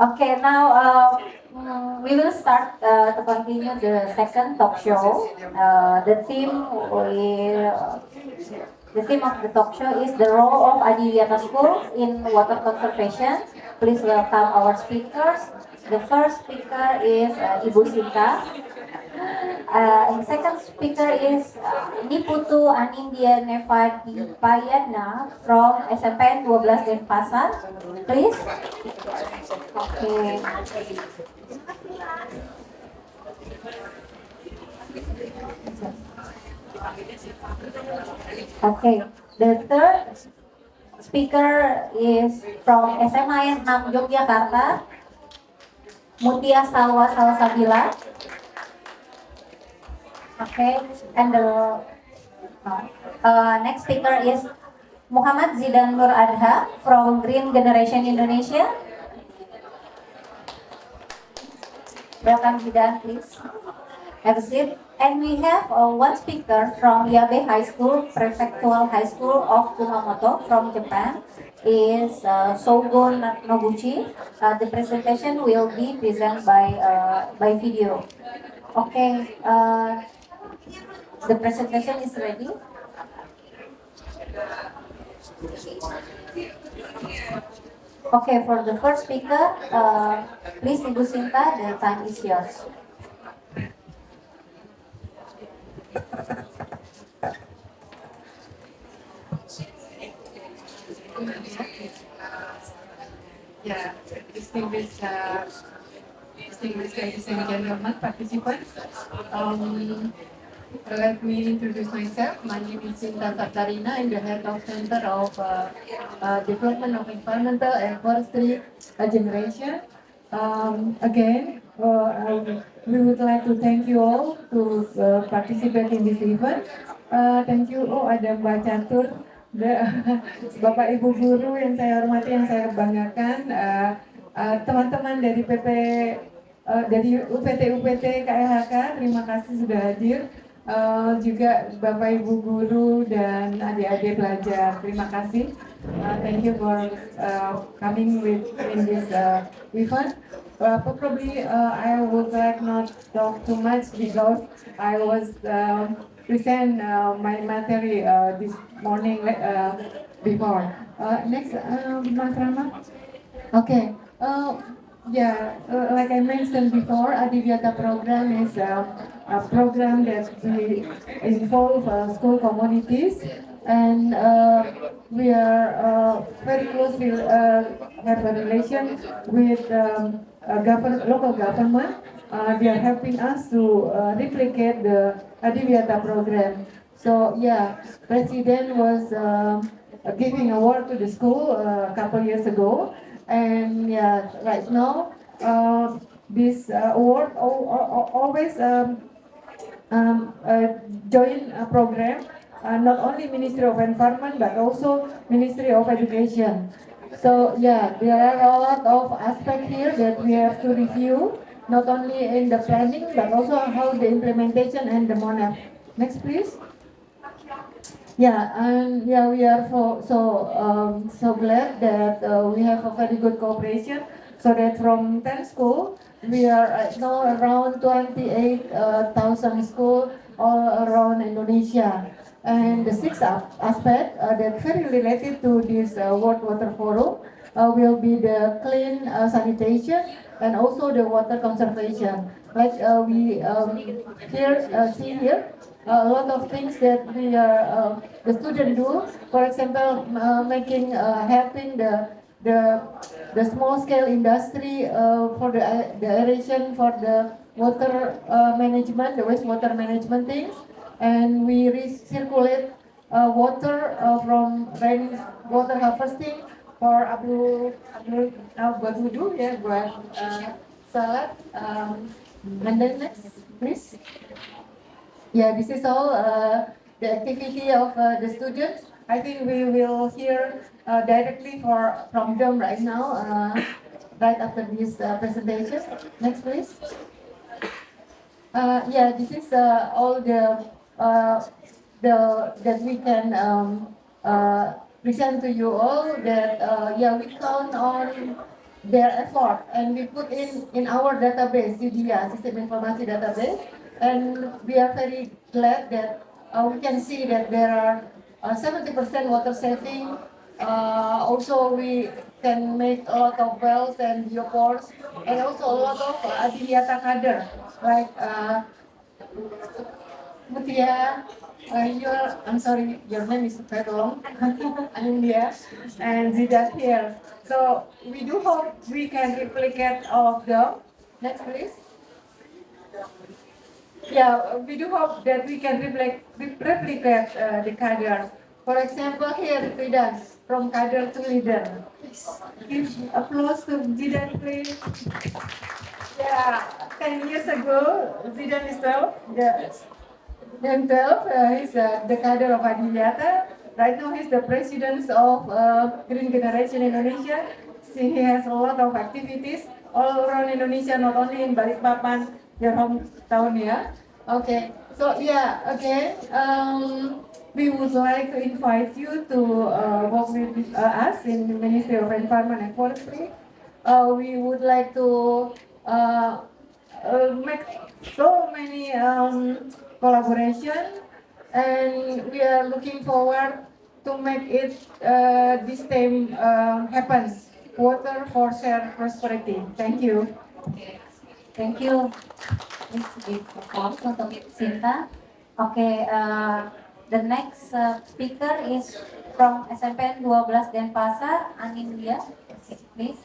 Okay, now we will start to continue the second talk show. The theme of the talk show is the role of Adiwiyata schools in water conservation. Please welcome our speakers. The first speaker is Ibu Sinta. And second speaker is Niputu Anindya Nevadipayana from SMPN 12 Denpasar. Please. Okay. Okay. The third speaker is from SMAN 6 Yogyakarta, Mutia Salwa Salsabila. Okay. And the next speaker is Muhammad Zidan Nur Adha from Green Generation Indonesia. Welcome Zidan, please. Have a seat. And we have one speaker from Yabe High School, Prefectural High School of Kumamoto from Japan, is Sogo Noguchi. The presentation will be presented by video. Okay, the presentation is ready. Okay, for the first speaker, please Ibu Sinta, the time is yours. Yeah, distinguished, distinguished ladies and gentlemen, participants. Let me introduce myself. My name is Sinta Satarina. I'm the head of Center of Development of Environmental and Forestry Generation. We would like to thank you all to participate in this event. Thank you. Oh, ada Mbak Catur, Bapak Ibu guru yang saya hormati, yang saya banggakan, teman-teman dari dari UPT KLHK, terima kasih sudah hadir. Juga Bapak Ibu guru dan adik-adik pelajar, terima kasih. Thank you for coming in this event. Probably I would like not talk too much because I was present my material this morning before. Next, Mas Rama. Okay. Like I mentioned before, Adiwiyata program is a program that we involve school communities, and we are very closely have a relation with local government. They are helping us to replicate the Adiwiyata program. So yeah, President was giving award to the school a couple years ago. And yeah, right now, this award always join a program, not only Ministry of Environment, but also Ministry of Education. So yeah, there are a lot of aspects here that we have to review, not only in the planning, but also how the implementation and the MONEF. Next, please. Yeah, and yeah, we are so glad that we have a very good cooperation. So that from 10 school, we are now around 28,000 school all around Indonesia. And the sixth aspect that very related to this World Water Forum will be the clean sanitation and also the water conservation. Like we see here, a lot of things that we are the student do. For example, making helping the small scale industry for the aeration for the water management, the wastewater management things, and we recirculate water from rain water harvesting for buat wudhu ya, buat salat. And then next, please. Yeah, this is all the activity of the students. I think we will hear directly from them right now, right after this presentation. Next, please. Yeah, this is all the that we can present to you all. That yeah, we count on their effort, and we put in our database, CIDIA, System Informasi Database, and we are very glad that we can see that there are 70% water saving. Also, we can make a lot of wells and biopores, and also a lot of Adihyata kader, like Mutia, I'm sorry, your name is very long. I'm India, and Zidat here. So we do hope we can replicate all of them. Next, please. Yeah, we do hope that we can replicate the cadre. For example, here Zidan, from cadre to leader. Give applause to Zidan, please. Yeah, 10 years ago, Zidan is 12. Yeah. Then 12, he's the cadre of Adihyata. Right now, he's the president of Green Generation Indonesia. See, he has a lot of activities all around Indonesia, not only in Balikpapan, your hometown, yeah. Okay, so yeah, again, we would like to invite you to work with us in the Ministry of Environment and Forestry. We would like to make so many collaboration, and we are looking forward to make it this time happen. Water for shared prosperity. Thank you. Thank you. Miss untuk Sinta. Oke, the next speaker is from SMPN 12 Denpasar, Anindya. Okay, please.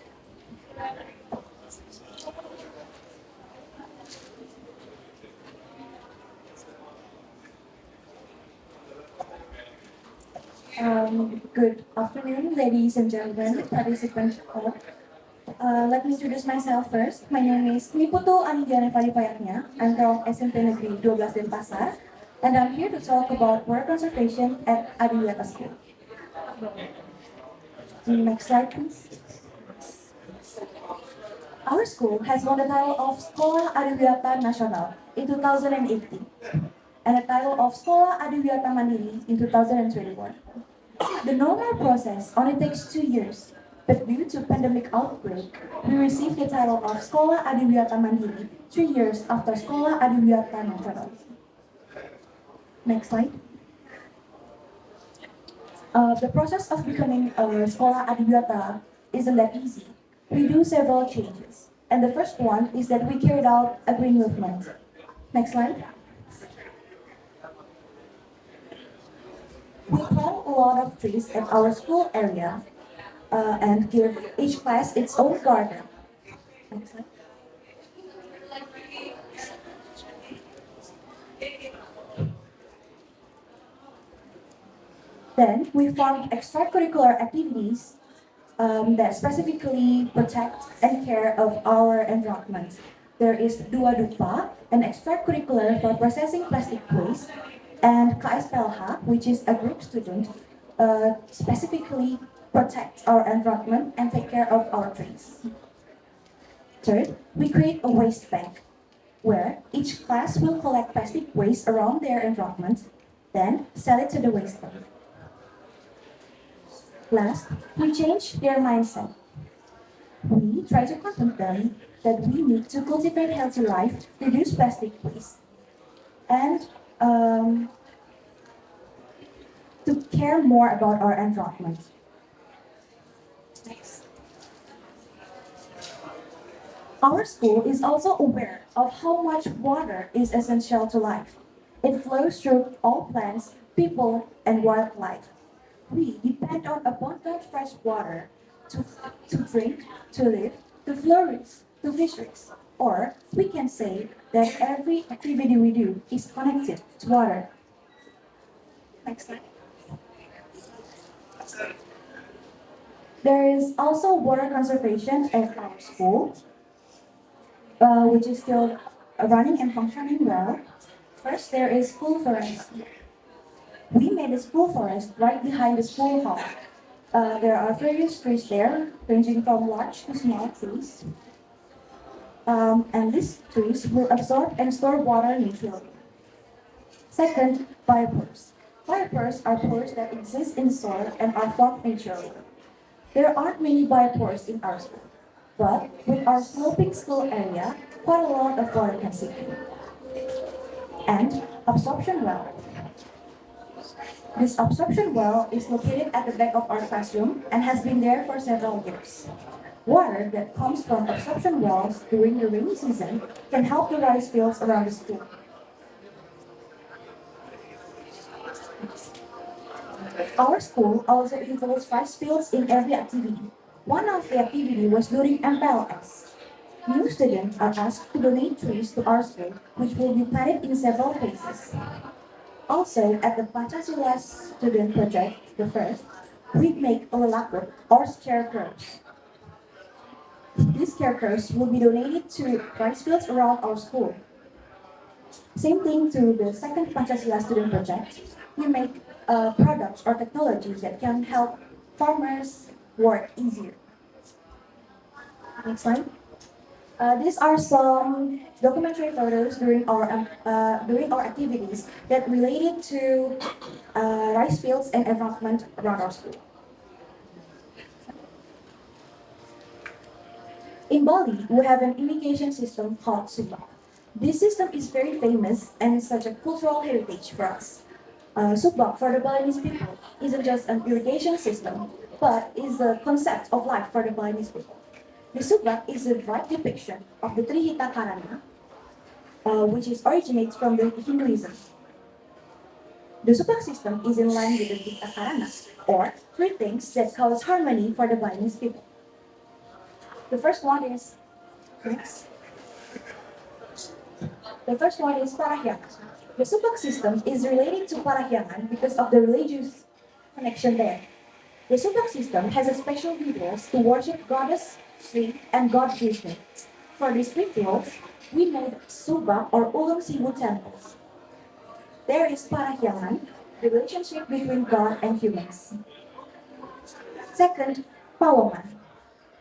Good afternoon, ladies and gentlemen, participants all. Let me introduce myself first. My name is Niputu Anidiana Payaknya. I'm from SMP Negeri 12 Denpasar, and I'm here to talk about water conservation at Adiwiyata School. Next slide, please. Our school has won the title of Sekolah Adiwiyata Nasional in 2018 and the title of Sekolah Adiwiyata Mandiri in 2021. The normal process only takes 2 years, but due to pandemic outbreak, we received the title of Sekolah Adiwiyata Mandiri 3 years after Sekolah Adiwiyata Nasional. Next slide. The process of becoming a Sekolah Adiwiyata isn't that easy. We do several changes, and the first one is that we carried out a green movement. Next slide. We plant a lot of trees at our school area and give each class its own garden. Next slide. Then we formed extracurricular activities that specifically protect and care of our environment. There is Dua Dupa, an extracurricular for processing plastic waste, and KSPLH, which is a group student, specifically protects our environment and take care of our trees. Third, we create a waste bank, where each class will collect plastic waste around their environment, then sell it to the waste bank. Last, we change their mindset. We try to convince them that we need to cultivate healthy life, reduce plastic waste, and to care more about our environment. Next. Our school is also aware of how much water is essential to life. It flows through all plants, people, and wildlife. We depend on abundant fresh water to drink, to live, to flourish, to fisheries. Or we can say that every activity we do is connected to water. Next slide. There is also water conservation at our school, which is still running and functioning well. First, there is school forest. We made a school forest right behind the school hall. There are various trees there, ranging from large to small trees. And these trees will absorb and store water naturally. Second, biopores. Biopores are pores that exist in the soil and are formed naturally. There aren't many biopores in our school. But with our sloping school area, quite a lot of water can seep in. And absorption well. This absorption well is located at the back of our classroom and has been there for several years. Water that comes from absorption wells during the rainy season can help the rice fields around the school. Our school also involves rice fields in every activity. One of the activity was during MPLS. New students are asked to donate trees to our school, which will be planted in several places. Also, at the Pancasila Student Project, the first, we make ololakot or scarecrows. These scarecrows will be donated to rice fields around our school. Same thing to the second Pancasila Student Project. We make products or technologies that can help farmers work easier. Next slide. These are some documentary photos during our activities that related to rice fields and environment around our school. In Bali, we have an irrigation system called Subak. This system is very famous and such a cultural heritage for us. Subak for the Balinese people isn't just an irrigation system, but is a concept of life for the Balinese people. The Subak is a direct depiction of the Trihita Karana, which originates from the Hinduism. The Subak system is in line with the Trihita Karana, or three things that cause harmony for the Balinese people. The first one is Parahyangan. The Subak system is related to Parahyangan because of the religious connection there. The Subak system has a special rituals to worship Goddess Sri and God Vishnu. For these rituals, we made Subak or Ulung Sibu temples. There is Parahyangan, the relationship between God and humans. Second, Pawaman.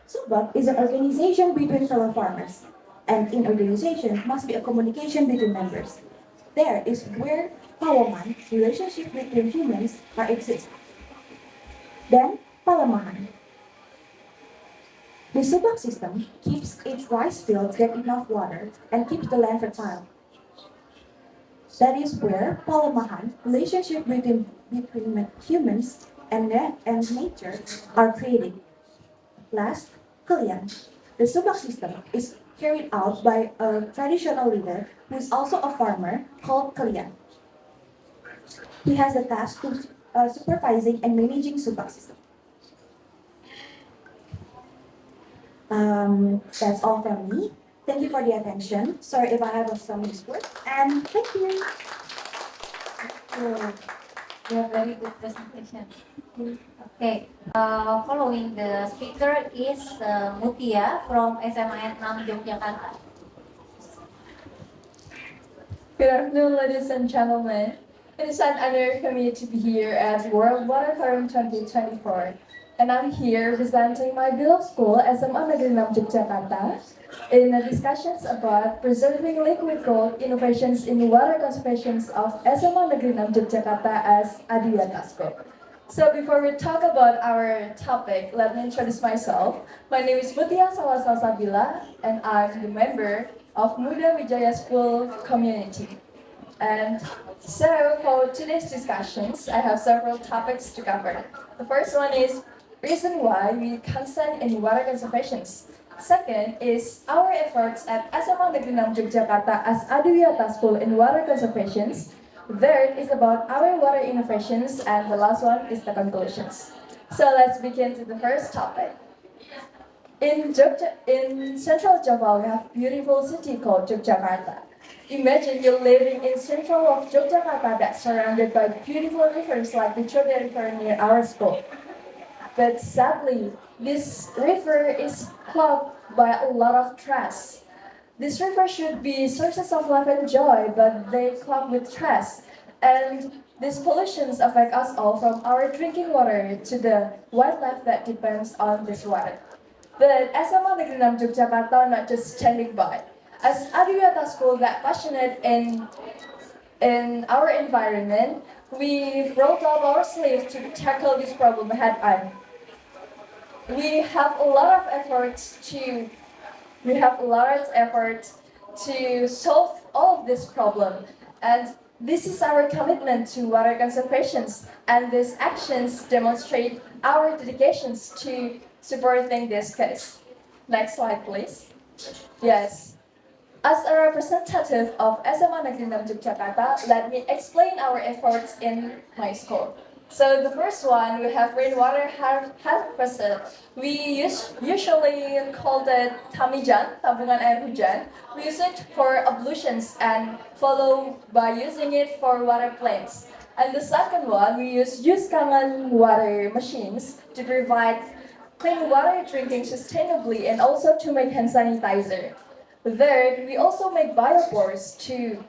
Subak is an organization between fellow farmers, and in organization must be a communication between members. There is where Pawaman, relationship between humans, exist. Then, Palamahan. The Subak system keeps its rice fields get enough water and keeps the land fertile. That is where Palamahan, relationship between humans and nature, are created. Last, Kalian. The Subak system is carried out by a traditional leader who is also a farmer called Kalian. He has the task to supervising and managing Subak system. That's all from me. Thank you for the attention. Sorry if I have some miswords, and thank you. Yeah, very good presentation. Okay, following the speaker is Mutia from SMAN 6 Yogyakarta. Good afternoon, ladies and gentlemen. It is an honor for me to be here at World Water Forum 2024. And I'm here presenting my beloved school, SMA Negeri 6 Yogyakarta, in the discussions about preserving liquid gold innovations in water conservation of SMA Negeri 6 Yogyakarta as Adiwiyata School. So before we talk about our topic, let me introduce myself. My name is Mutia Salasa Sabila, and I'm the member of Muda Wijaya School community. And so for today's discussions, I have several topics to cover. The first one is reason why we concern in water conservation. Second is our efforts at SMA Negeri 6 Yogyakarta as Adiwiyata School in water conservation. Third is about our water innovations, and the last one is the conclusions. So let's begin to the first topic. In central Java, we have a beautiful city called Yogyakarta. Imagine you're living in central of Yogyakarta that's surrounded by beautiful rivers like the Chobe River near our school. But sadly, this river is clogged by a lot of trash. This river should be sources of life and joy, but they clog with trash. And these pollutions affect us all, from our drinking water to the wildlife that depends on this water. But SMA Negeri 6 Yogyakarta not just standing by. As Adiwiyata School that passionate in our environment, we rolled up our sleeves to tackle this problem head on. we have a lot of efforts to we have a lot of effort to solve all of this problem, and this is our commitment to water conservation, and these actions demonstrate our dedications to supporting this case. Next slide, please. Yes. As a representative of SMA Negeri 6 Yogyakarta, let me explain our efforts in my school. So the first one, we have rainwater harvester. We usually call it tamijan, tabungan air hujan. We use it for ablutions and follow by using it for water plants. And the second one, we use Kangen water machines to provide clean water drinking sustainably and also to make hand sanitizer. Third, we also make biopores to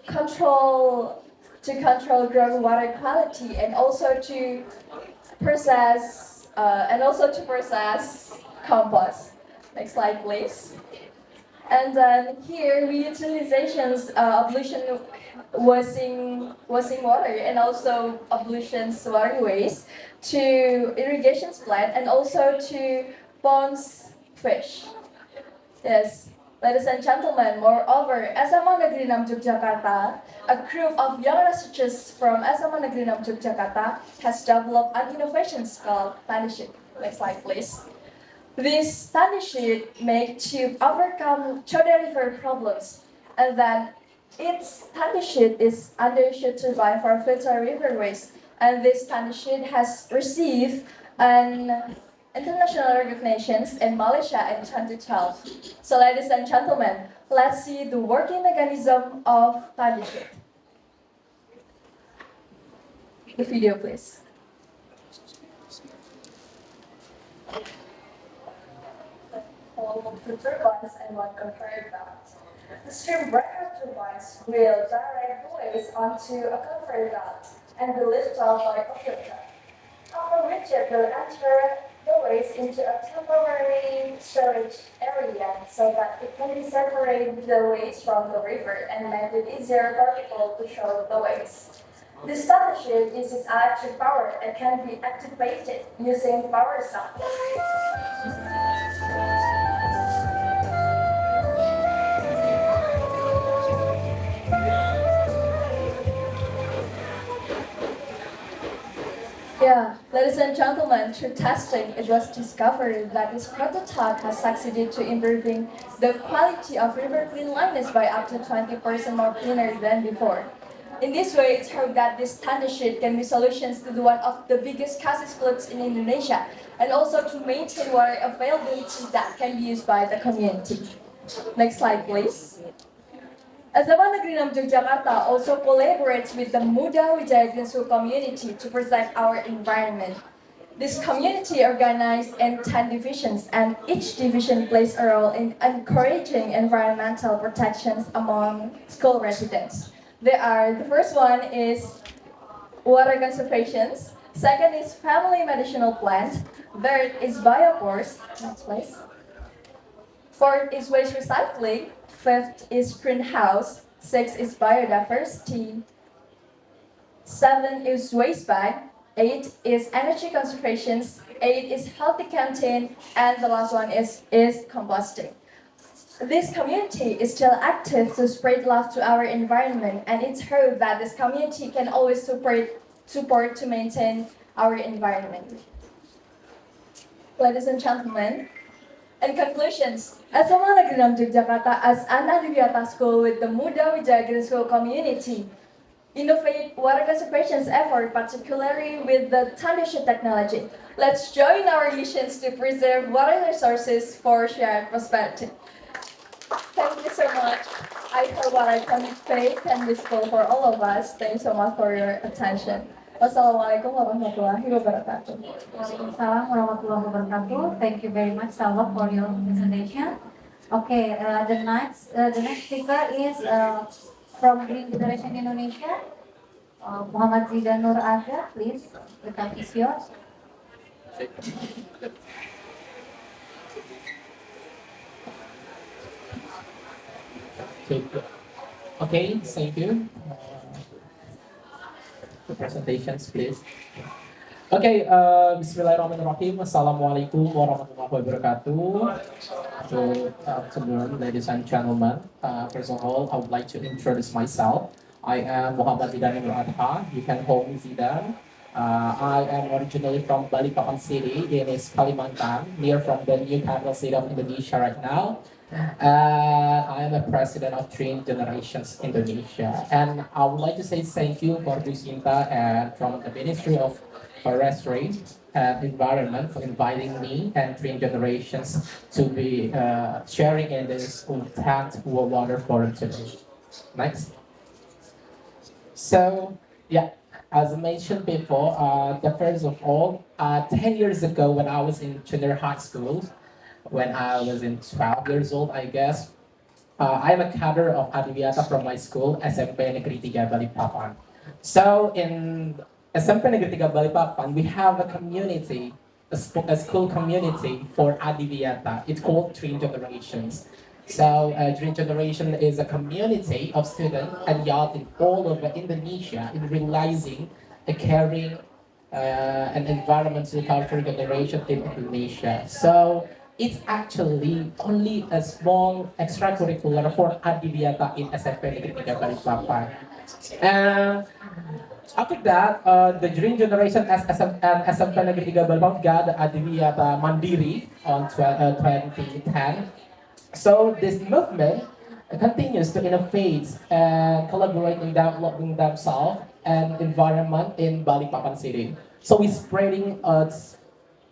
control groundwater quality and also to process compost. Next slide, please. And then here we utilizations ablution washing water and also ablutions waterways to irrigation plant and also to ponds fish. Yes. Ladies and gentlemen, moreover, SMA Negeri 6 Yogyakarta, a group of young researchers from SMA Negeri 6 Yogyakarta has developed an innovation called Tiny Sheet. Next slide, please. This tiny sheet made to overcome Choda River problems, and then its tiny sheet is undershooted by for filter riverways, and this tiny sheet has received an international recognitions in Malaysia in 2012. So ladies and gentlemen, let's see the working mechanism of tiny sheet. The video, please. The turbines and one conveyor belt. The stream breaker turbines will direct the waste onto a conveyor belt and will lift off by a filter. After which it will enter the waste into a temporary storage area so that it can be separate the waste from the river and make it easier for people to show the waste. This starship uses electric power and can be activated using power supply. Yeah, ladies and gentlemen, through testing, it was discovered that this prototype has succeeded to improving the quality of river cleanliness by up to 20% more cleaner than before. In this way, it's hoped that this tiny sheet can be solutions to one of the biggest casus floods in Indonesia, and also to maintain water availability that can be used by the community. Next slide, please. SMA Negeri 6 Yogyakarta also collaborates with the Muda Wijaya Green School community to protect our environment. This community organized in 10 divisions, and each division plays a role in encouraging environmental protections among school residents. The first one is water conservation, second is family medicinal plant, third is biopores, next please. Fourth is waste recycling, fifth is greenhouse, sixth is biodiversity, seven is waste bag, 8 is energy conservation, 8 is healthy canteen, and the last one is composting. This community is still active to spread love to our environment, and it's hoped that this community can always support to maintain our environment. Ladies and gentlemen, in conclusions, SMA Negeri 6 Jakarta as an Adiwiyata school with the Muda Wijaya Green School community innovate water conservation effort, particularly with the tiny sheet technology. Let's join our missions to preserve water resources for shared prosperity. Thank you so much. I hope what I convey can be useful for all of us. Thank you so much for your attention. Wassalamualaikum warahmatullahi wabarakatuh. Waalaikumsalam warahmatullahi wabarakatuh. Thank you very much, Salwa, for your presentation. Okay, the next speaker is from Green Generation Indonesia, Muhammad Zidan Nur Aga. Please, the time is yours. Okay, thank you. The presentations, please. Okay, Bismillahirrahmanirrahim. Assalamualaikum warahmatullahi wabarakatuh. Afternoon, ladies and gentlemen. First of all, I would like to introduce myself. I am Muhammad Zidan Ibn Adha. You can call me Zidan. I am originally from Balikpapan City in East Kalimantan, near from the new capital city of Indonesia right now. I am a president of Train Generations Indonesia. And I would like to say thank you for Businta and from the Ministry of Forestry and Environment for inviting me and Train Generations to be sharing in this 10th World Water Forum today. Next. So, yeah, as I mentioned before, the first of all, 10 years ago when I was in junior high school, when I was in 12 years old, I guess, I'm a cadre of Adiwiyata from my school, SMP Negeri 3 Balikpapan. So in SMP Negeri 3 Balikpapan, we have a community, a school community for Adiwiyata. It's called Train Generations. So Dream Generation is a community of students and youth in all over Indonesia in realizing a caring and environmental cultural generation in Indonesia. So it's actually only a small extracurricular for Adiwiyata in SMP Negeri 3 Balikpapan. And after that, the Dream Generation as SMP Negeri 3 Balikpapan got the Adiwiyata Mandiri on 2010. So this movement continues to innovate and collaborate in developing themselves and environment in Balikpapan City. So we're spreading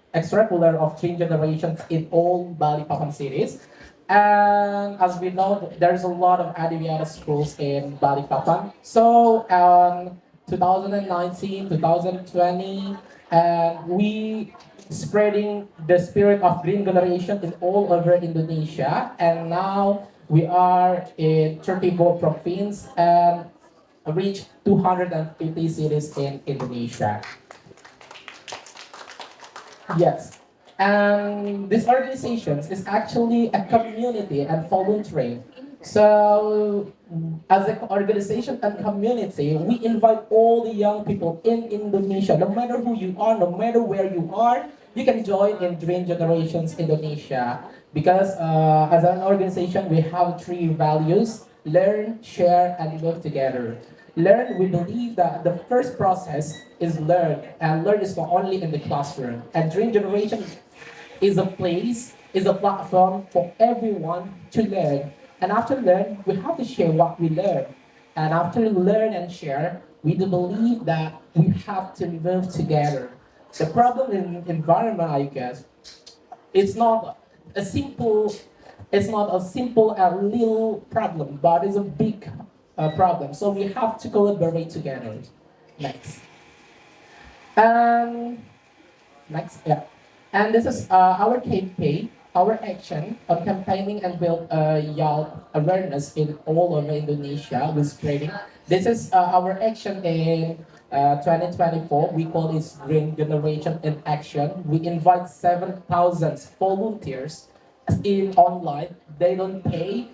extracurricular of Train Generations in all Balikpapan cities. And as we know, there's a lot of Adiwiyata schools in Balikpapan. So 2019, 2020, and we spreading the spirit of green generation in all over Indonesia. And now we are in 34 provinces and reach 250 cities in Indonesia. Yes. And this organization is actually a community and volunteering. So, as an organization and community, we invite all the young people in Indonesia, no matter who you are, no matter where you are, you can join in Dream Generations Indonesia. Because as an organization, we have three values: learn, share, and move together. Learn, we believe that the first process is learn, and learn is not only in the classroom. And Dream Generation is a place, is a platform for everyone to learn. And after learn, we have to share what we learn. And after learn and share, we do believe that we have to move together. The problem in environment, I guess, it's not a simple, it's not a simple and little problem, but it's a big problem. So we have to collaborate together. Next. And next, yeah. And this is our campaign, our action on campaigning and build youth awareness in all over Indonesia with spreading. This is our action in 2024. We call it Green Generation in Action. We invite 7,000 volunteers in online. They don't pay.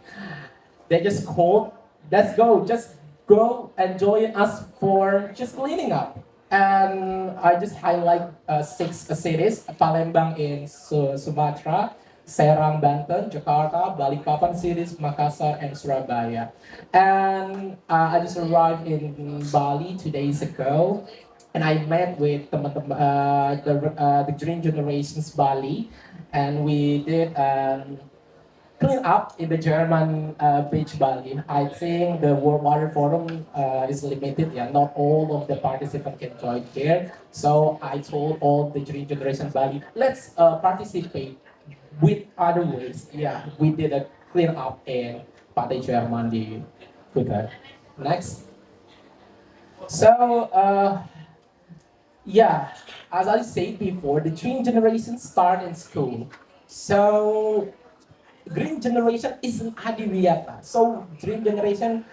They just call. Let's go. Just go and join us for just cleaning up. And I just highlight 6 cities: Palembang in Sumatra, Serang, Banten, Jakarta, Balikpapan cities, Makassar, and Surabaya. And I just arrived in Bali 2 days ago, and I met with the Green Generations Bali, and we did clean up in the German beach Bali. I think the World Water Forum is limited. Yeah, not all of the participants can join here. So I told all the Green Generation Bali, let's participate with other ways. Yeah, we did a clean up in Pantai Jerman di Kuta. Next. So yeah, as I said before, the Green Generation start in school. So Green Generation is an Adiwiyata. So Green Generation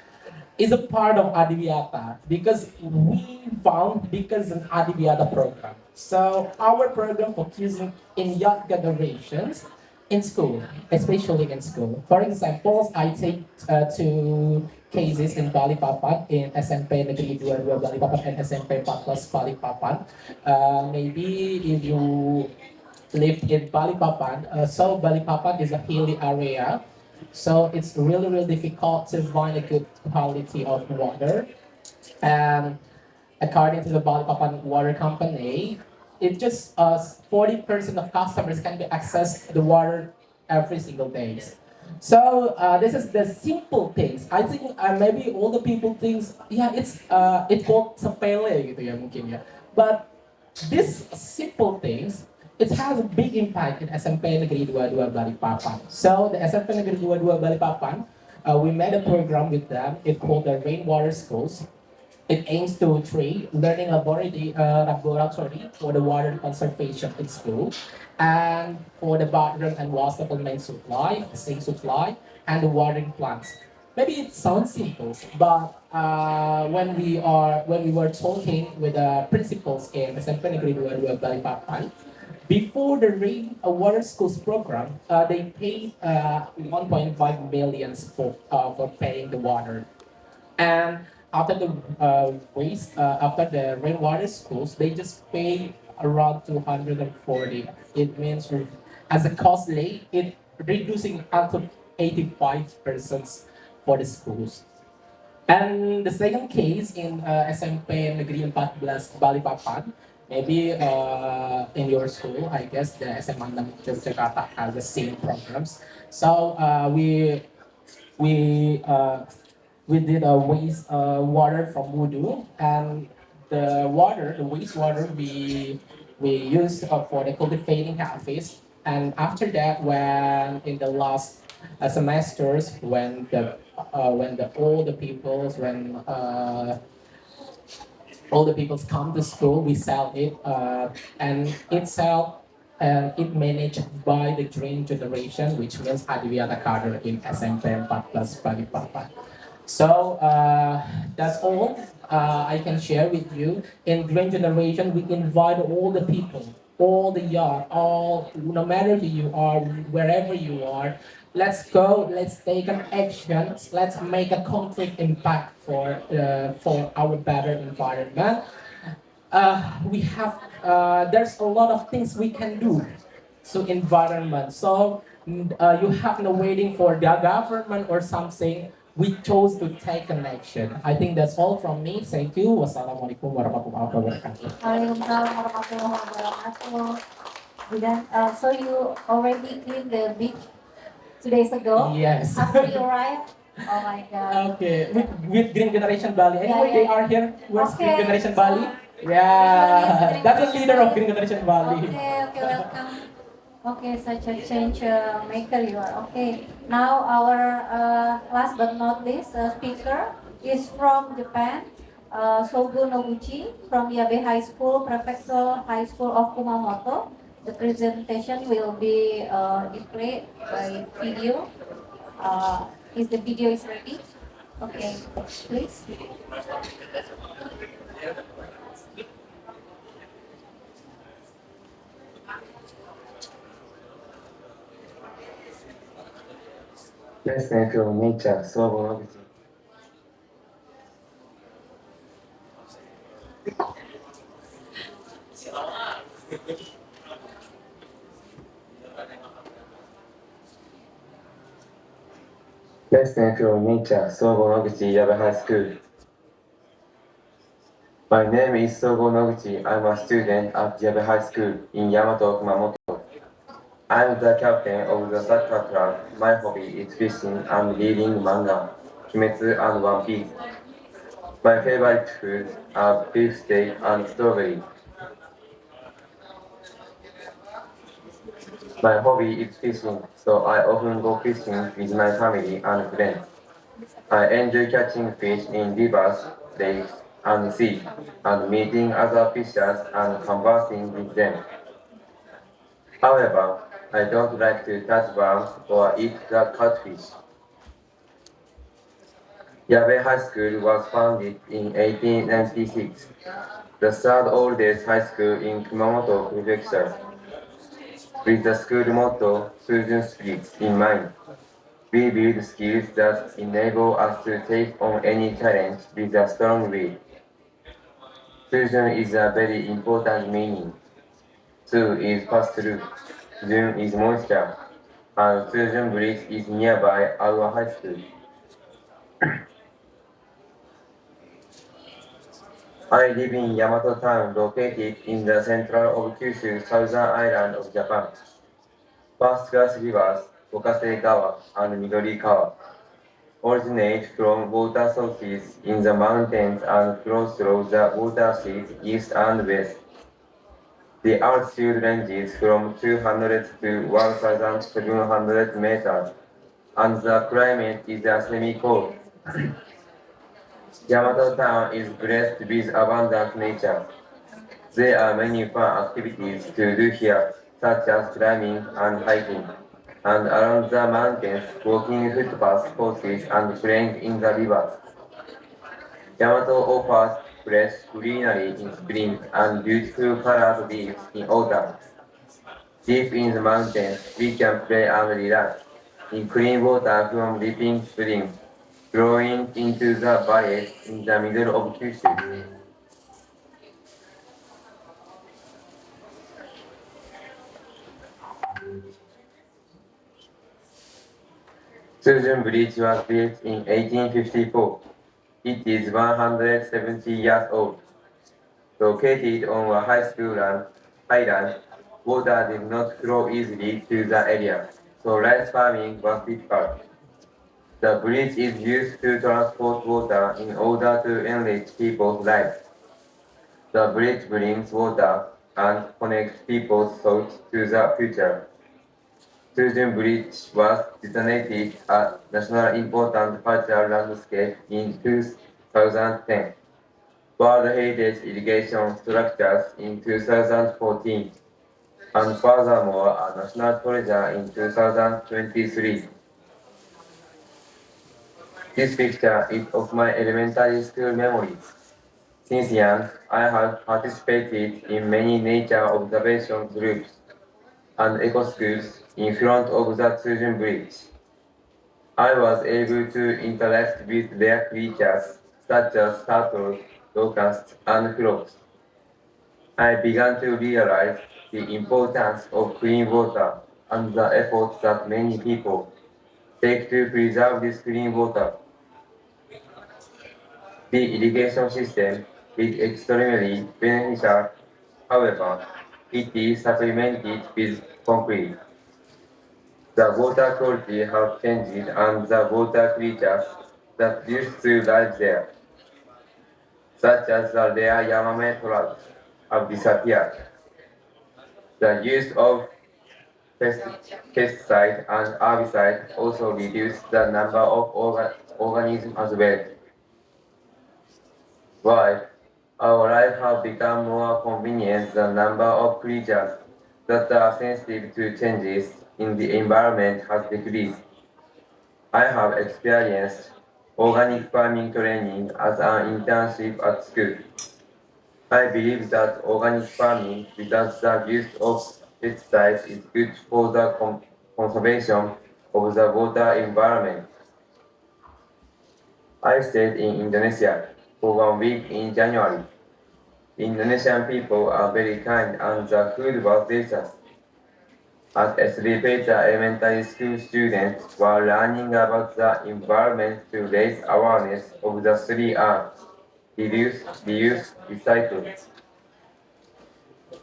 is a part of Adiwiyata because we found because an Adiwiyata program. So our program focusing in young generations in school, especially in school. For example, I take two cases in Balikpapan, in SMP Negeri 22 Balikpapan and SMP 14 Balikpapan. Maybe if you lived in Balikpapan, so Balikpapan is a hilly area, so it's really, really difficult to find a good quality of water. And according to the Balikpapan Water Company, it just 40% of customers can be access the water every single day. So this is the simple things. I think maybe all the people thinks, yeah, it's called sepele gitu ya mungkin ya. But these simple things, it has a big impact in SMP Negeri 22 Balikpapan. So the SMP Negeri 22 Balikpapan, we made a program with them. It's called the Rainwater Schools. It aims to train learning laboratory for the water conservation in school, and for the bathroom and water main supply, sink supply, and the watering plants. Maybe it sounds simple, but when we were talking with the principals in SMP Negeri 22 Balikpapan, before the rain water schools program, they paid 1.5 million for paying the water. And after the after the rainwater schools, they just pay around 240. It means as a costly, it reducing up to 85% for the schools. And the second case in SMP Negeri 14 Balikpapan, maybe in your school, I guess the SMA 6 Yogyakarta has the same programs. So we uh, we did a waste water from Wudu, and the wastewater we used for the cultivating cafes. And after that, when in the last semesters, when the all the peoples all the peoples come to school, we sell it, and it sell. And it managed by the Green Generation, which means Adiwiata Carter in SMP 14 Balikpapan. So that's all I can share with you. In Green Generation, we invite all the people, all the young, all no matter who you are, wherever you are. Let's go. Let's take an action. Let's make a concrete impact for our better environment. We have there's a lot of things we can do to environment. So you have no waiting for the government or something. We chose to take an action. I think that's all from me. Thank you. Wassalamualaikum warahmatullahi wabarakatuh. Waalaikumsalam warahmatullahi wabarakatuh. Then, so you already cleaned the beach 2 days ago? Yes. After you arrived? Oh my God. Okay. With Green Generation Bali. Anyway, Yeah, they yeah. are here. Where's Green Okay. Generation Bali? Green Yeah. That's the leader of Bali. Green Generation Bali. Okay, welcome. Okay, such a change maker you are. Okay, now our last but not least speaker is from Japan, Sogo Noguchi from Yabe High School, Prefectural High School of Kumamoto. The presentation will be displayed by video. Is the video is ready? Okay, please. Lesson from nature, 総合の口。Lesson from nature, 総合の口 Yabe High School. My name is Sogo Noguchi. I'm a student at Yabe High School in Yamato, Kumamoto. I'm the captain of the soccer club. My hobby is fishing and reading manga, Kimetsu and One Piece. My favorite foods are beef steak and strawberry. My hobby is fishing, so I often go fishing with my family and friends. I enjoy catching fish in rivers, lakes, and sea, and meeting other fishers and conversing with them. However, I don't like to catch worms or eat the catfish. Yabe High School was founded in 1896, the third oldest high school in Kumamoto Prefecture. With the school motto, Susan Speaks, in mind, we build skills that enable us to take on any challenge with a strong will. Fusion is a very important meaning. Su is past through, Jun is moisture, and Susan Bridge is nearby our high school. I live in Yamato Town, located in the central of Kyushu, southern island of Japan. First class rivers, Okase-gawa and Midori-kawa, originate from water sources in the mountains and flow through the watersheds east and west. The altitude ranges from 200 to 1,700 meters, and the climate is a semi-cold. Yamato Town is blessed with abundant nature. There are many fun activities to do here, such as climbing and hiking, and around the mountains, walking footpaths, courses, and playing in the rivers. Yamato offers fresh greenery in spring and beautiful colored leaves in autumn. Deep in the mountains, we can play and relax in clean water from leaping springs, flowing into the valleys in the middle of Kyushu. Susan Bridge was built in 1854. It is 170 years old. Located on a high school island, water did not flow easily to the area, so rice farming was difficult. The bridge is used to transport water in order to enrich people's lives. The bridge brings water and connects people's thoughts to the future. Susan Bridge was designated a National Important Cultural Landscape in 2010. World Heritage Irrigation Structures in 2014, and furthermore a National Treasure in 2023. This picture is of my elementary school memories. Since young, I have participated in many nature observation groups and eco schools in front of the Susan Bridge. I was able to interact with rare creatures such as turtles, locusts, and frogs. I began to realize the importance of clean water and the efforts that many people take to preserve this clean water. The irrigation system is extremely beneficial. However, it is supplemented with concrete. The water quality has changed and the water creatures that used to live there, such as the rare Yamame trout, have disappeared. The use of pesticide and herbicide also reduce the number of organisms as well. While our life has become more convenient, the number of creatures that are sensitive to changes in the environment has decreased. I have experienced organic farming training as an internship at school. I believe that organic farming without the use of pesticides is good for the conservation of the water environment. I stayed in Indonesia for 1 week in January. Indonesian people are very kind and the food was delicious. As Elevator Elementary School students were learning about the environment to raise awareness of the 3 R's: reduce, reuse, recycle.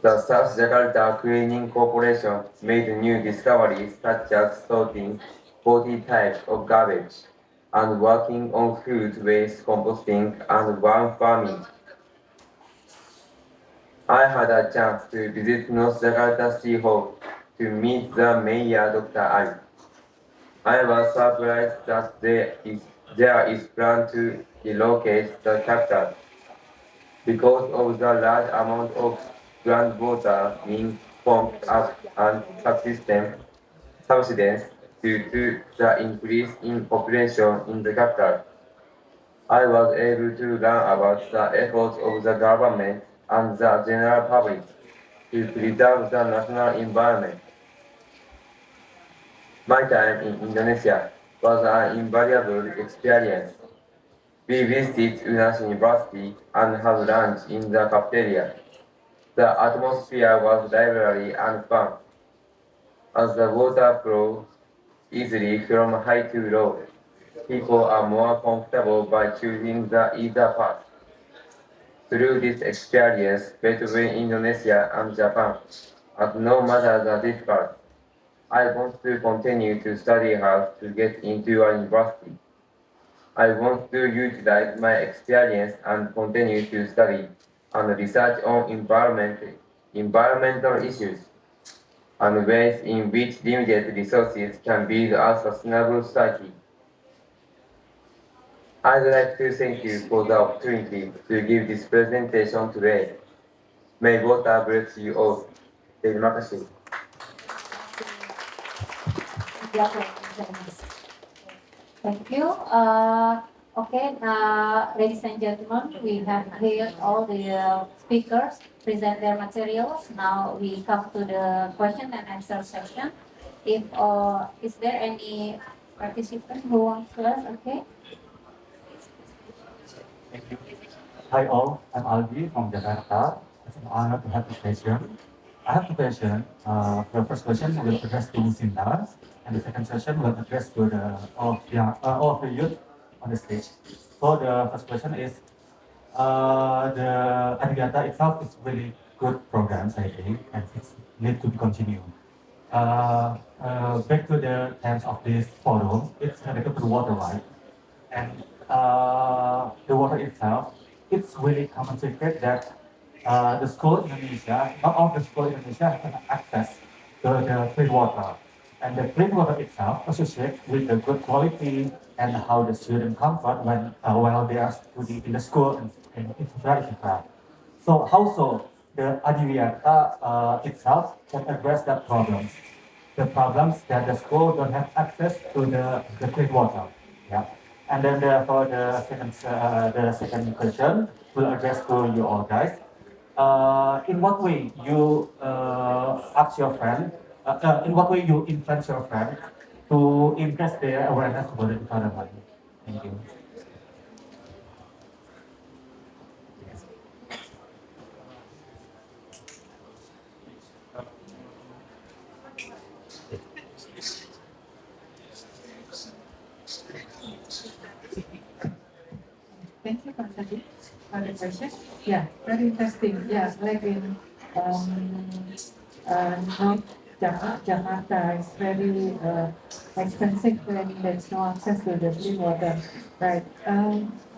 The South Jakarta Cleaning Corporation made new discoveries such as sorting 40 types of garbage and working on food waste composting and worm farming. I had a chance to visit North Jakarta City Hall to meet the mayor, Dr. Ali. I was surprised that there is plan to relocate the capital because of the large amount of groundwater being pumped up and subsidence due to the increase in population in the capital. I was able to learn about the efforts of the government and the general public to preserve the national environment. My time in Indonesia was an invaluable experience. We visited UNAS University and had lunch in the cafeteria. The atmosphere was lively and fun, as the water flows easily from high to low. People are more comfortable by choosing the either path. Through this experience between Indonesia and Japan, and no matter the difficult, I want to continue to study hard to get into a university. I want to utilize my experience and continue to study and research on environmental issues and ways in which limited resources can build a sustainable society. I'd like to thank you for the opportunity to give this presentation today. May water bless you all. Terima kasih. Thank you. Okay, ladies and gentlemen, we have heard all the speakers present their materials. Now we come to the question and answer section. If is there any participant who wants to ask? Okay. Thank you. Hi all, I'm Alvi from Jakarta. It's an honor to have this session. I have two questions. The first question will address to Lucinda, and the second session will address to the all of the youth on the stage. So the first question is, the Adigata itself is really good programs, I think, and it need to be continued. Back to the terms of this forum, it's related to the water right, and the water itself, it's really common secret that the school in Indonesia, not all the school in Indonesia have access to the clean water. And the clean water itself associated with the good quality and how the student comfort when while they are studying in the school and it's very different. So how so the Adiwiyata itself can address that problems? The problems that the school don't have access to the clean water. Yeah. And then for the second question will address to you all guys. In what way you ask your friend? In what way you influence your friend to increase their awareness about the environment? Thank you. Thank you, Pasadi, for the question. Yeah, very interesting. Yeah, like in North Jakarta is very expensive when there's no access to the clean water, right?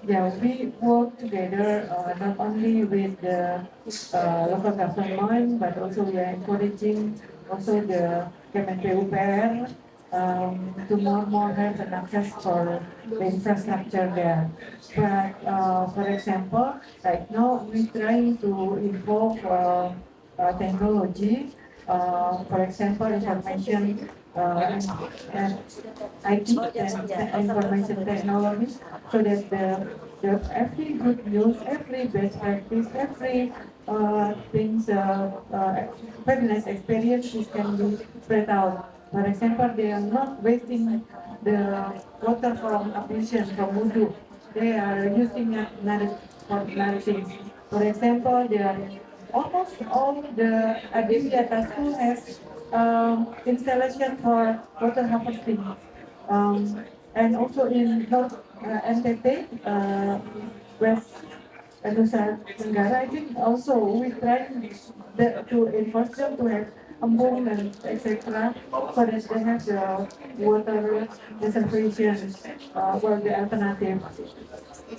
Yeah, we work together not only with the local government, but also we are encouraging also the Kementerian UPR to more have an access for the infrastructure there. But for example, right now we trying to involve technology, for example, information and IT and information technology, so that the every good news, every best practice, every things, very nice experiences can be spread out. For example, they are not wasting the water from ablution, from wudu. They are using it for another things. For example, they are almost all the Adiwiyata school has installation for water harvesting. And also in North NTT, West Nusa Tenggara, I think also we try to enforce them to have embung and etc. so that they have the water reservation or the alternative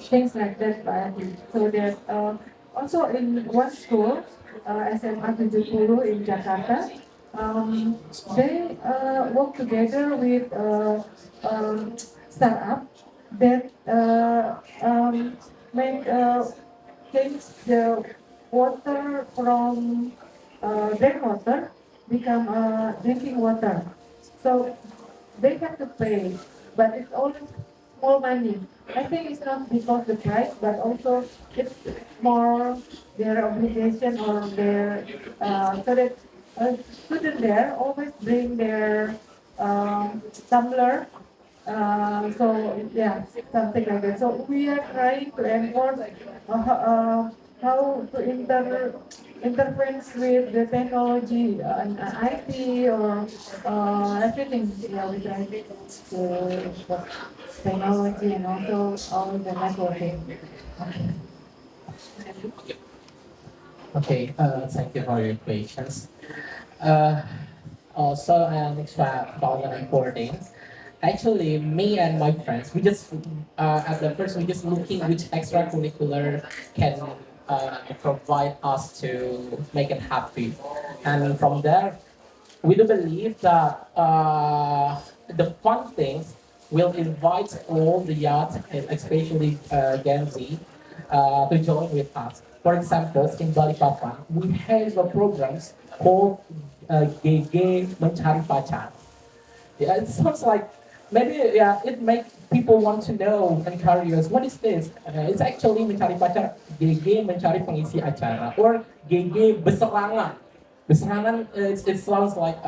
things like that. So that also in one school, SMA 70 in Jakarta, they work together with startup that make change the water from rainwater become drinking water. So they have to pay, but it's only small money. I think it's not because the price, but also it's more their obligation or their so that students there always bring their Tumblr. So yeah, something like that. So we are trying to enforce how to interference with the technology and IT or everything. Yeah, we try to technology and also all the networking. Okay, thank you for your patience. Uh, Also, in 2014, actually, me and my friends, we just at the first we just looking which extracurricular can provide us to make it happy, and from there we do believe that the fun things will invite all the youth, especially Gen Z, to join with us. For example, in Balikpapan, we have programs called Gege Mencari Pacar. Yeah, it sounds like maybe yeah, it makes people want to know and curious. What is this? It's actually mencari pacar, GG mencari pengisi acara, or GG berserangan. Berserangan it sounds like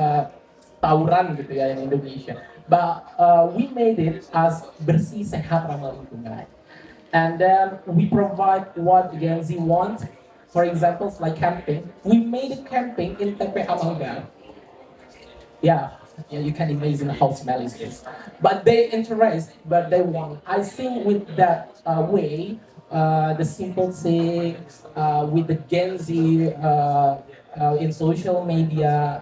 tawuran gitu ya in Indonesia. But we made it as bersih sehat ramah lingkungan. And then we provide what Gen Z wants. For example, like camping. We made a camping in TPA Mangga. Yeah, yeah, you can imagine how smelly it is. But they interest, but they want. I think with that way, the simple thing, with the Gen Z in social media,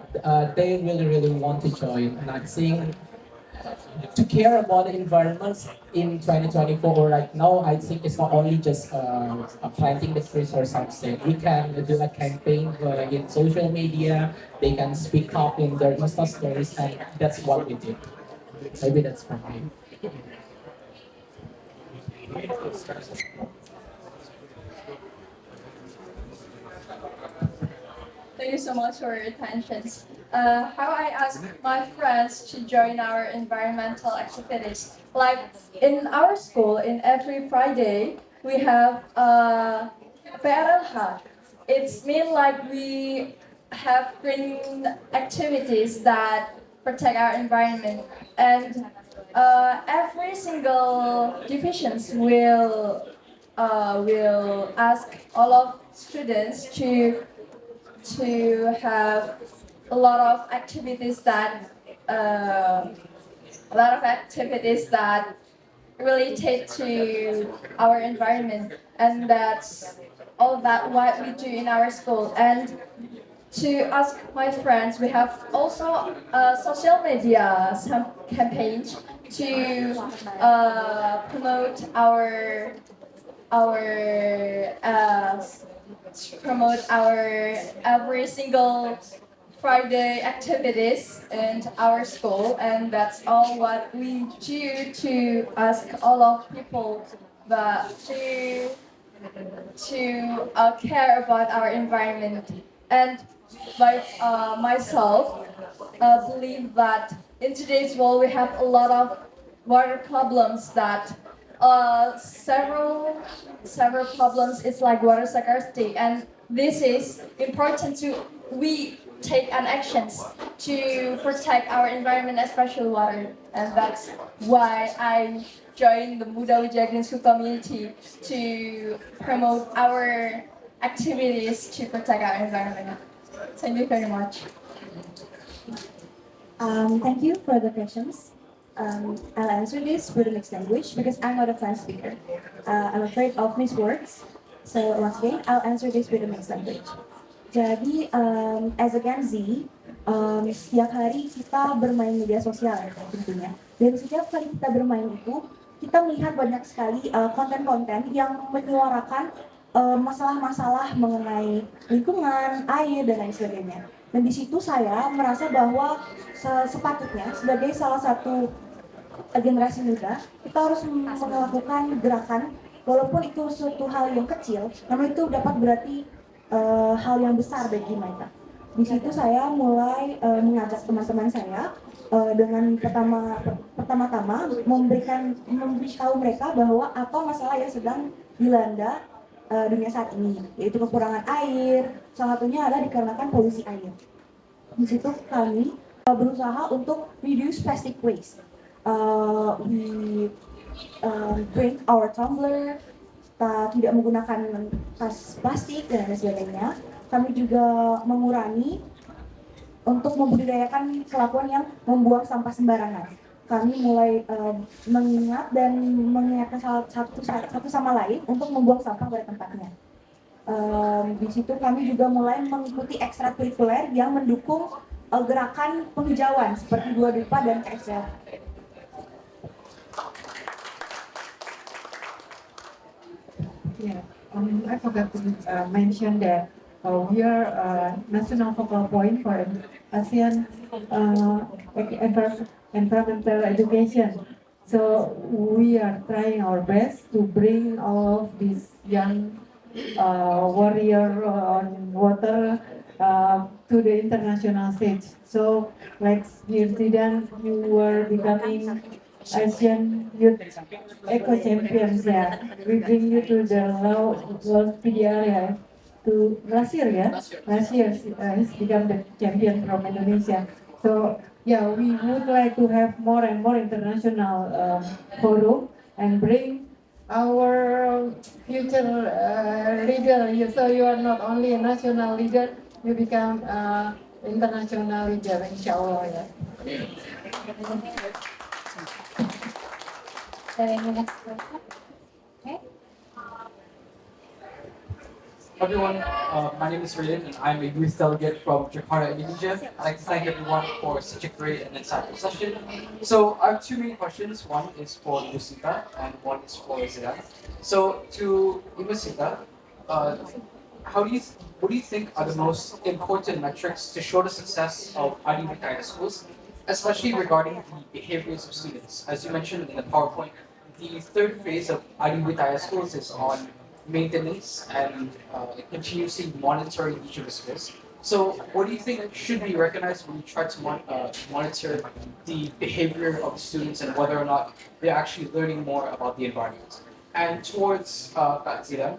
they really, really want to join. And I think to care about the environment in 2024 or right now, I think it's not only just planting the trees or something. We can do a campaign in social media. They can speak up in their Insta stories, and that's what we did. Maybe that's for me. Thank you so much for your attention. How I ask my friends to join our environmental activities. Like in our school, in every Friday, we have PRLH. It's mean like we have green activities that protect our environment, and every single divisions will ask all of students to have a lot of activities that related to our environment, and that's all that what we do in our school. And to ask my friends, we have also a social media campaign to promote our promote our every single Friday activities in our school, and that's all what we do to ask all of people that to care about our environment. And by myself, believe that in today's world we have a lot of water problems that several problems is like water scarcity, and this is important to we take an actions to protect our environment, especially water. And that's why I joined the Muda Wijaya Green School community to promote our activities to protect our environment. Thank you very much. Thank you for the questions. I'll answer this with a mixed language because I'm not a French speaker. I'm afraid of miswords. So once again, I'll answer this with a mixed language. Jadi, as a Gen Z, setiap hari kita bermain media sosial ya tentunya. Dan setiap kali kita bermain itu, kita melihat banyak sekali konten-konten yang menyuarakan masalah-masalah mengenai lingkungan, air, dan lain sebagainya. Dan di situ saya merasa bahwa sepatutnya sebagai salah satu generasi muda, kita harus melakukan gerakan, walaupun itu suatu hal yang kecil, namun itu dapat berarti hal yang besar bagi mereka. Di situ saya mulai mengajak teman-teman saya dengan pertama-tama memberitahu mereka bahwa apa masalah yang sedang dilanda dunia saat ini, yaitu kekurangan air. Salah satunya adalah dikarenakan polusi air. Di situ kami berusaha untuk reduce plastic waste. We drink our tumbler, kita tidak menggunakan tas plastik dan lain sebagainya. Kami juga mengurangi untuk membudidayakan kelakuan yang membuang sampah sembarangan. Kami mulai mengingat dan mengingatkan satu sama lain untuk membuang sampah pada tempatnya. Di situ kami juga mulai mengikuti ekstrakurikuler yang mendukung gerakan penghijauan seperti Dua Dupa dan KSL. Yeah, I forgot to mention that we are national focal point for ASEAN environmental education. So we are trying our best to bring all of these young warrior on water to the international stage. So like New Zealand, you were becoming Asian Youth Eco Champions, yeah. We bring you to the World PDR, yeah. To last year, yeah. Last year, he's become the champion from Indonesia. So yeah, we would like to have more and more international forum and bring our future leader. So you are not only a national leader, you become international leader, inshallah, yeah. The next question. Okay. Everyone, my name is Raiden and I'm a youth delegate from Jakarta, Indonesia. I'd like to thank everyone for such a great and insightful session. So I have two main questions. One is for Musita and one is for Zidan. So to Musita, what do you think are the most important metrics to show the success of Adiwitaya schools, especially regarding the behaviors of students? As you mentioned in the PowerPoint, the third phase of Adiwitaya schools is on maintenance and continuously monitoring each of the schools. So what do you think should be recognized when you try to monitor the behavior of the students and whether or not they're actually learning more about the environment? And towards Zira,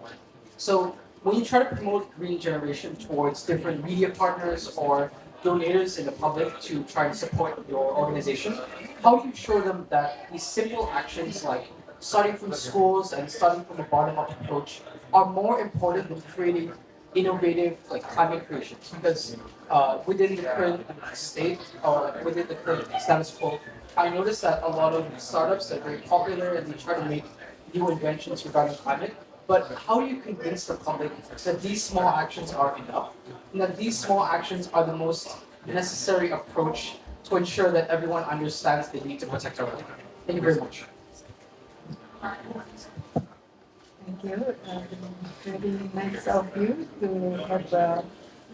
so when you try to promote green generation towards different media partners or donors in the public to try and support your organization, how do you show them that these simple actions like starting from schools and starting from a bottom-up approach are more important than creating innovative climate creations? Because within the current state or within the current status quo, I noticed that a lot of startups are very popular and they try to make new inventions regarding climate. But how do you convince the public that these small actions are enough and that these small actions are the most necessary approach to ensure that everyone understands the need to protect our planet? Thank you very much. Thank you. Very nice of you to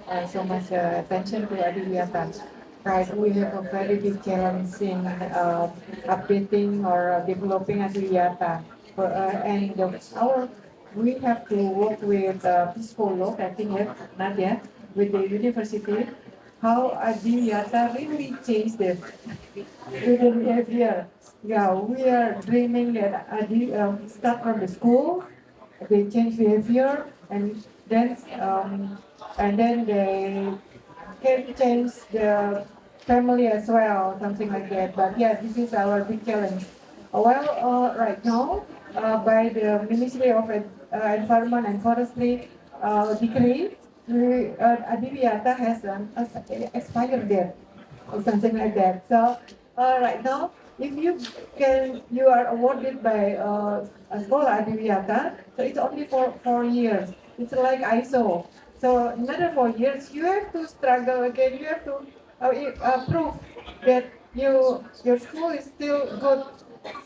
have so much attention to Adiwiyata. Right, we have a very big challenge in updating or developing Adiwiyata. We have to work with psycholog, I think, Nadia, with the university, how Adiwiyata really changed the student behavior. Yeah, we are dreaming that start from the school, they change behavior, and then they can change the family as well, something like that. But yeah, this is our big challenge. Right now, by the Ministry of Environment and Forestry decree, Adiwiyata has an expired date or something like that. So right now, if you are awarded by Sekolah Adiwiyata, so it's only for 4 years. It's like ISO. So another 4 years, you have to struggle again. You have to prove that your school is still good,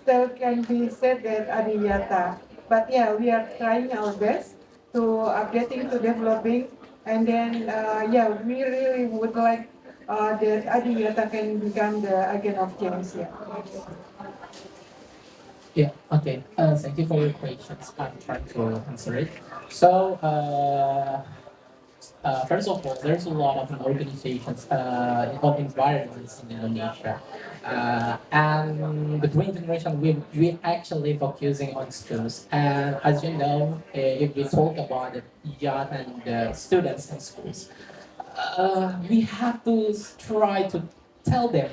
still can be said that Adiwiyata. But yeah, we are trying our best to updating, to developing, and then yeah, we really would like that Adiwiyata can become the agent of change. Yeah, okay. Thank you for your questions. I'm trying to answer it. So, first of all, there's a lot of organizations of environments in Indonesia. And the Green Generation, we actually focusing on schools. And as you know, if we talk about the young and the students in schools, we have to try to tell them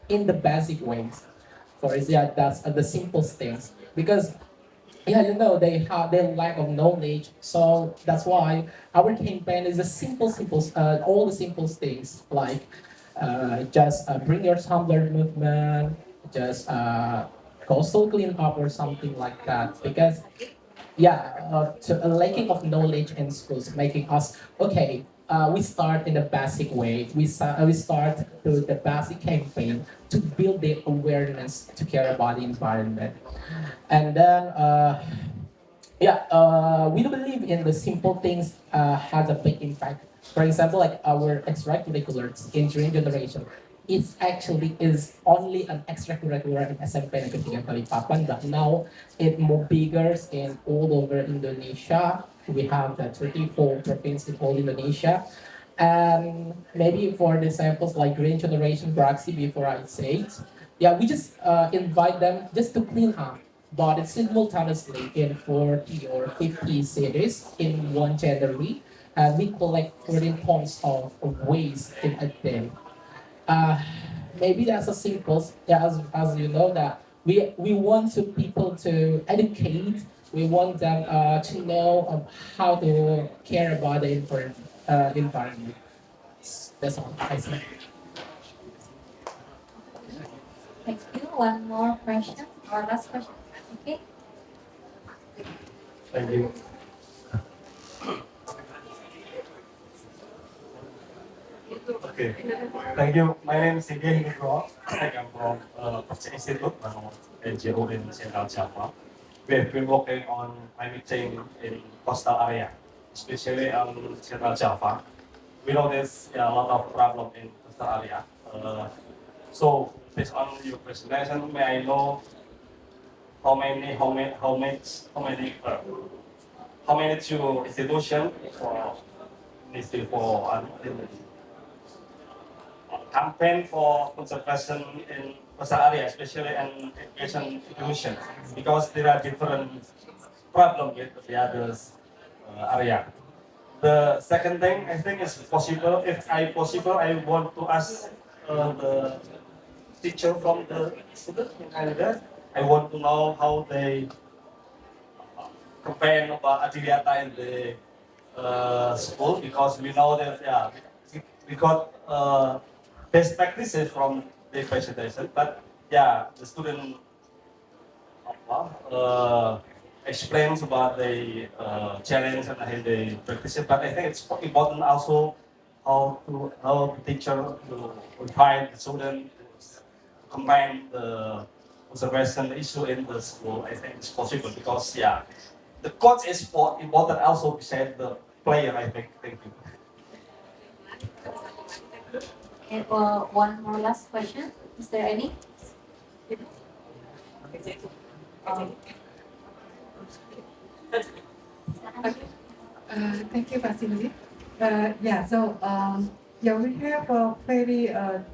in the basic ways. For example, that's the simplest things because yeah, they have their lack of knowledge, so that's why our campaign is a simple, all the simple things like just bring your tumbler movement, just coastal clean up or something like that. Because yeah, to a lacking of knowledge in schools, making us okay. We start in the basic way. We start through the basic campaign to build the awareness to care about the environment, and then yeah, we do believe in the simple things has a big impact. For example, like our extracurriculars in Green Generation, it actually is only an extracurricular in SMP Negeri 3 Balikpapan, but now it more bigger in all over Indonesia. We have the 34 provinces in all Indonesia. And maybe for the samples like Green Generation Braxi, before I say it, yeah, we just invite them just to clean up, but it's simultaneously in 40 or 50 cities in one January, and we collect 14 tons of waste in a day. Uh, Maybe that's a simple, yeah, as you know that we want to people to educate. We want them to know how to care about the environment. That's all I say. Thank you. One more question or last question. Okay. Thank you. Okay, thank you. My name is Sigeh Nugroho. I am from Persis Institute, NGO in Central Java. We have been working on climate change in coastal area, especially on Central Java. We know there's a lot of problem in coastal area. So based on your presentation, may I know how many two institution for Ministry for campaign for conservation in coastal area, especially in education institution, because there are different problems with the others area. The second thing I think is possible. If I possible, I want to ask the teacher from the student in Canada. I want to know how they campaign about Adiwiyata in the school, because we know that we got best practices from the presentation, but yeah, the student explains about the challenge and how they practice it. But I think it's important also how the teacher to invite the student to combine the conservation issue in the school. I think it's possible because yeah, the coach is important also beside the player. I think. Thank you. And one more last question. Is there any? Thank you, Vasily. Yeah, so yeah, we have a very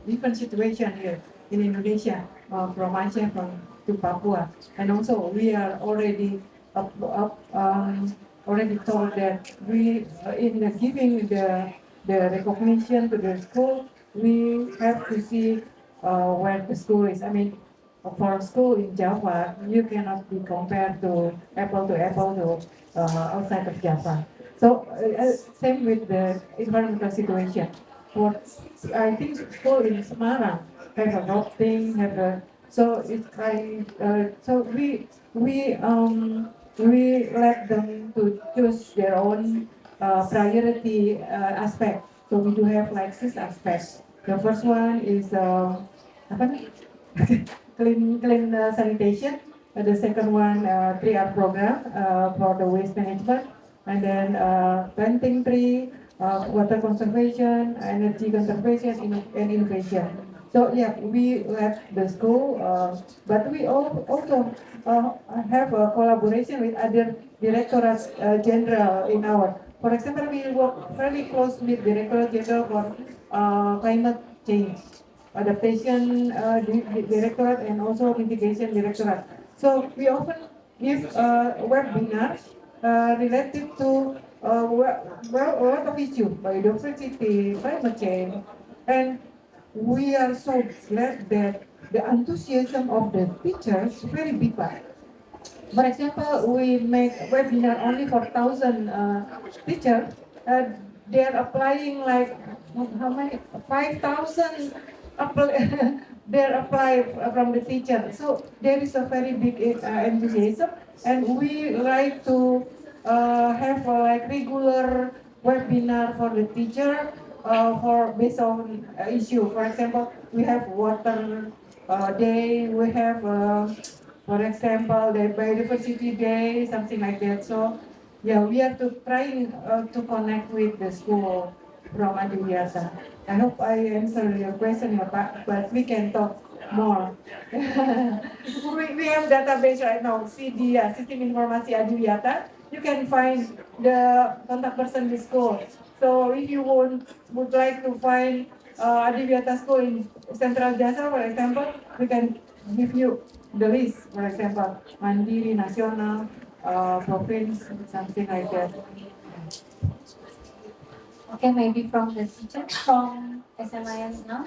different situation here in Indonesia, from Aceh to Papua, and also we are already told that we in giving the recognition to the school, we have to see where the school is. I mean, for a school in Java, you cannot be compared to apple to outside of Java. So same with the environmental situation. For I think school in Semarang have a rotting, have a so it's kind. So we let them to choose their own priority aspect. So we do have like 6 aspects. The first one is apa nih? clean sanitation. The second one 3R program for the waste management, and then planting tree, water conservation, energy conservation, and innovation. So yeah, we let the school, but we also have a collaboration with other directorates general in our. For example, we work very close with Directorate General for climate change, adaptation directorate, and also mitigation directorate. So we often give webinars related to a lot of issues, biodiversity, climate change, and we are so glad that the enthusiasm of the teachers very big. For example, we make webinar only for 1,000 teachers. They are applying like how many? 5,000 they're applied from the teacher. So there is a very big enthusiasm, and we like to have like regular webinar for the teacher for based on issue. For example, we have water day. We have for example, the biodiversity day, something like that. So, yeah, we are to trying to connect with the school from Adiwiyata. I hope I answered your question, ya Pak, but we can talk more. we have database right now, CD, Sistem Informasi Adiwiyata. You can find the contact person in school. So if you would like to find Adiwiyata school in Central Jasa, for example, we can give you the list, for example, Mandiri, Nasional, province, something like that. Okay, maybe from the teacher from SMIS now.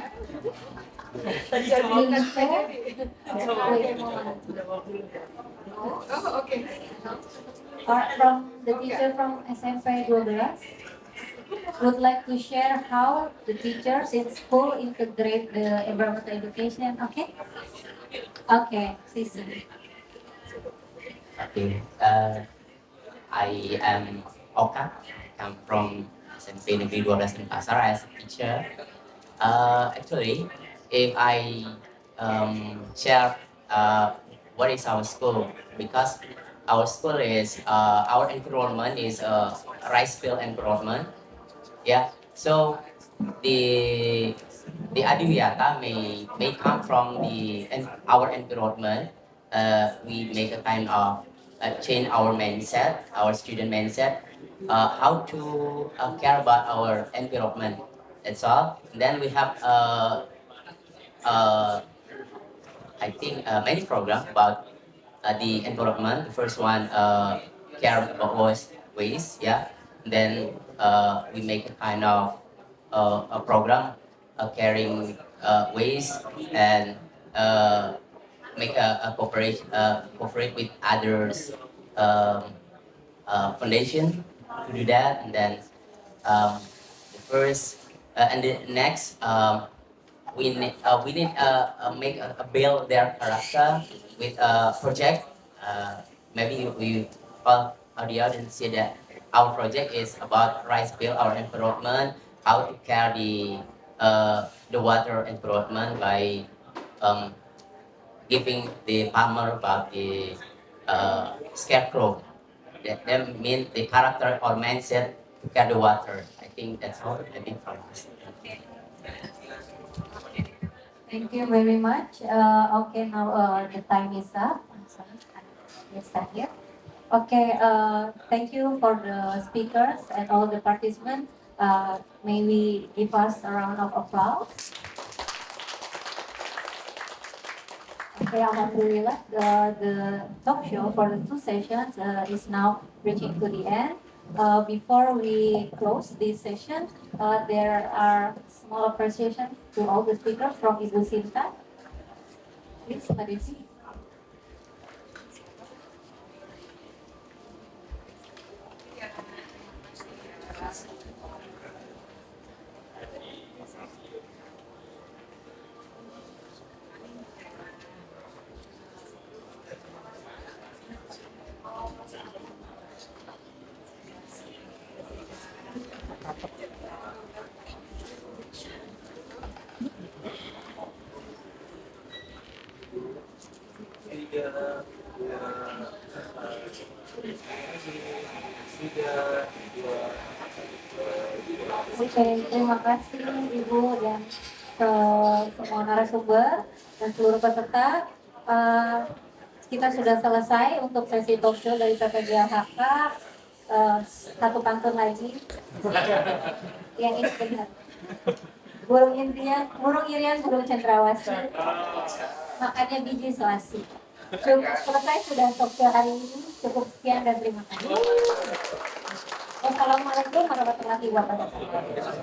Wait a moment. Or from the teacher from SMP 12 would like to share how the teachers in school integrate the environmental education. Okay? Okay, Sisi. Okay. I am Oka. I'm from SMP Negeri 12 Denpasar as a teacher. Actually, if I share what is our school, because our school is our environment is a rice field environment. Yeah. So the Adiwiyata may come from our environment. We make a kind of change our mindset, our student mindset, how to care about our environment. That's all. Then we have I think many programs about the environment. The first one care about waste, yeah. Then we make a kind of a program carrying waste and make a cooperate with others foundation to do that. And then the first and the next we need make a build their character with a project. Maybe we all the audience see that our project is about rice build our environment, how to care the water environment by giving the farmer about the scarecrow. That means the character or mindset to care the water. I think that's all I think from us. Thank you very much. Okay, now the time is up. I'm sorry. Let's start here. Okay, thank you for the speakers and all the participants. May we give us a round of applause. Okay, Alhamdulillah, the talk show for the 2 sessions is now reaching to the end. Before we close this session, there are small appreciation to all the speakers from Ibu Sinta. Please, Mbak Desi. Oke, terima kasih Ibu dan semua narasumber dan seluruh peserta. Kita sudah selesai untuk sesi talk show dari PPGLHK. Satu pantun lagi. Yang ini benar. Burung irian, burung cendrawasih. Makannya biji selasi. Selesai sudah talk show hari ini. Cukup sekian dan terima kasih. Wassalamualaikum warahmatullahi wabarakatuh.